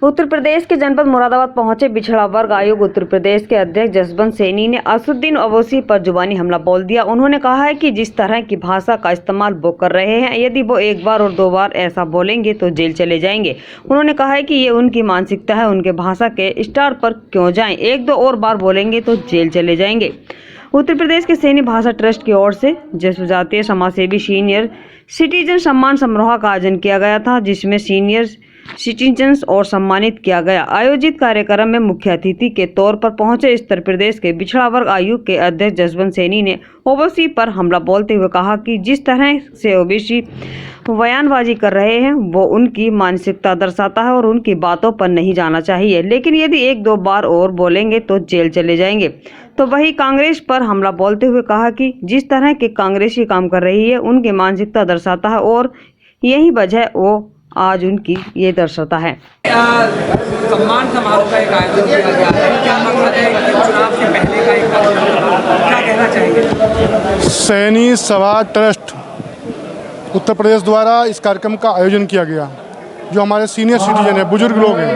उत्तर प्रदेश के जनपद मुरादाबाद पहुंचे पिछड़ा वर्ग आयोग उत्तर प्रदेश के अध्यक्ष जसवंत सैनी ने असदुद्दीन ओवैसी पर जुबानी हमला बोल दिया। उन्होंने कहा है कि जिस तरह की भाषा का इस्तेमाल वो कर रहे हैं, यदि वो एक बार और दो बार ऐसा बोलेंगे तो जेल चले जाएंगे। उन्होंने कहा है कि ये उनकी मानसिकता है, उनके भाषा के स्टार पर क्यों जाएं, एक दो और बार बोलेंगे तो जेल चले जाएंगे। उत्तर प्रदेश के सैनी भाषा ट्रस्ट की ओर से जनजातीय समाजसेवी सीनियर सिटीजन सम्मान समारोह का आयोजन किया गया था, जिसमें सीनियर सिटीजन्स और सम्मानित किया गया। आयोजित कार्यक्रम में मुख्य अतिथि के तौर पर पहुंचे उत्तर प्रदेश के पिछड़ा वर्ग आयोग के अध्यक्ष जसवंत सैनी ने ओवैसी पर हमला बोलते हुए कहा कि जिस तरह से ओवैसी बयानबाजी कर रहे हैं वो उनकी मानसिकता दर्शाता है और उनकी बातों पर नहीं जाना चाहिए, लेकिन यदि एक दो बार और बोलेंगे तो जेल चले जाएंगे। तो वही कांग्रेस पर हमला बोलते हुए कहा कि जिस तरह के कांग्रेसी काम कर रही है उनकी मानसिकता दर्शाता है और यही वजह वो आज उनकी ये दर्शाता है। सम्मान समारोह का एक आयोजन किया गया है, क्या मकसद है कि चुनाव से पहले का एक क्या कहना चाहेंगे? सैनी सभा ट्रस्ट उत्तर प्रदेश द्वारा इस कार्यक्रम का आयोजन किया गया। जो हमारे सीनियर सिटीजन है, बुजुर्ग लोग हैं,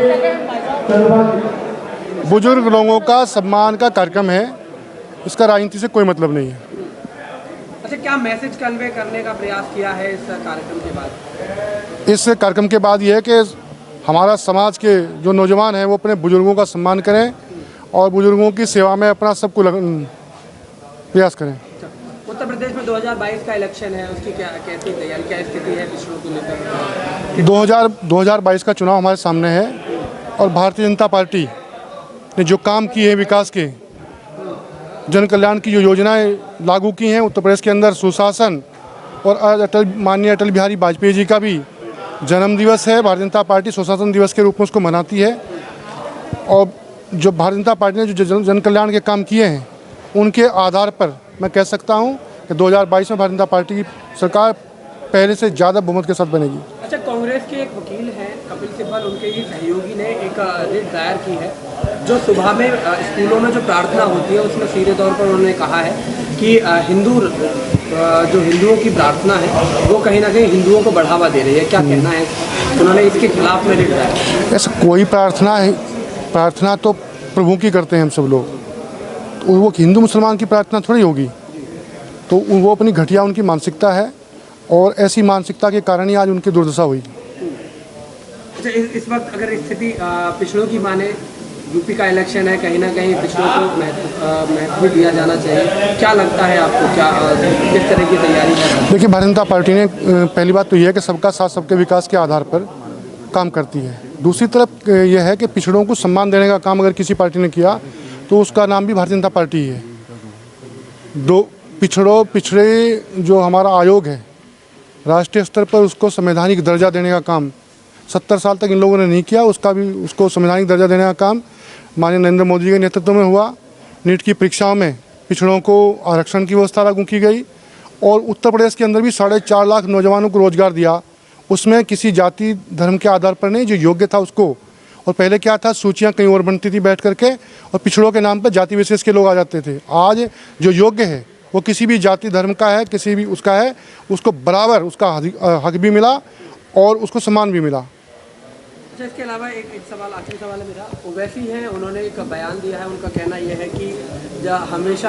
बुजुर्ग लोगों का सम्मान का कार्यक्रम है। इसका राजनीति से कोई मतलब नहीं है। अच्छा, क्या मैसेज कन्वे करने का प्रयास किया है इस कार्यक्रम के बाद? इस कार्यक्रम के बाद ये है कि हमारा समाज के जो नौजवान हैं वो अपने बुजुर्गों का सम्मान करें और बुजुर्गों की सेवा में अपना सबको प्रयास करें। उत्तर प्रदेश में 2022 का इलेक्शन है, उसकी कैसी तैयारी, क्या स्थिति है पिछड़ों को लेकर? 2022 का चुनाव हमारे सामने है और भारतीय जनता पार्टी ने जो काम किए हैं, विकास के जन कल्याण की जो योजनाएं लागू की हैं उत्तर प्रदेश के अंदर, सुशासन और आज माननीय अटल बिहारी वाजपेयी जी का भी जन्म दिवस है। भारतीय जनता पार्टी सुशासन दिवस के रूप में उसको मनाती है और जो भारतीय जनता पार्टी ने जो जन कल्याण के काम किए हैं उनके आधार पर मैं कह सकता हूं कि 2022 में भारतीय जनता पार्टी की सरकार पहले से ज़्यादा बहुमत के साथ बनेगी। अच्छा, कांग्रेस के एक वकील हैं कपिल सिब्बल, उनके ही सहयोगी ने एक रिट दायर की है जो सुबह में स्कूलों में जो प्रार्थना होती है उसमें सीधे तौर पर उन्होंने कहा है कि जो हिंदुओं की प्रार्थना है वो कहीं ना कहीं हिंदुओं को बढ़ावा दे रही है। क्या कहना है? उन्होंने इसके खिलाफ में रिट दायर। ऐसा कोई प्रार्थना है, प्रार्थना तो प्रभु की करते हैं हम सब लोग, तो वो हिंदू मुसलमान की प्रार्थना थोड़ी होगी। तो वो अपनी घटिया उनकी मानसिकता है और ऐसी मानसिकता के कारण ही आज उनकी दुर्दशा हुई। अच्छा, इस वक्त अगर स्थिति पिछड़ों की माने, यूपी का इलेक्शन है, कहीं ना कहीं पिछड़ों को महत्व दिया जाना चाहिए, क्या लगता है आपको? क्या किस तरह की तैयारी है? देखिए, भारतीय जनता पार्टी ने पहली बात तो यह है कि सबका साथ सबके विकास के आधार पर काम करती है। दूसरी तरफ यह है कि पिछड़ों को सम्मान देने का काम अगर किसी पार्टी ने किया तो उसका नाम भी भारतीय जनता पार्टी ही है। पिछड़े जो हमारा आयोग है राष्ट्रीय स्तर पर, उसको संवैधानिक दर्जा देने का काम 70 साल तक इन लोगों ने नहीं किया। उसको संवैधानिक दर्जा देने का काम माननीय नरेंद्र मोदी के नेतृत्व में हुआ। नीट की परीक्षाओं में पिछड़ों को आरक्षण की व्यवस्था लागू की गई और उत्तर प्रदेश के अंदर भी 4.5 लाख नौजवानों को रोजगार दिया। उसमें किसी जाति धर्म के आधार पर नहीं, जो योग्य था उसको। और पहले क्या था, सूचियाँ कहीं और बनती थी बैठ करके और पिछड़ों के नाम पर जाति विशेष के लोग आ जाते थे। आज जो योग्य है वो किसी भी जाति धर्म का है, किसी भी उसका है, उसको बराबर उसका हक भी मिला और उसको सम्मान भी मिला। अच्छा, इसके अलावा एक सवाल, आखिरी सवाल है मेरा। ओवैसी हैं, उन्होंने एक बयान दिया है, उनका कहना यह है कि हमेशा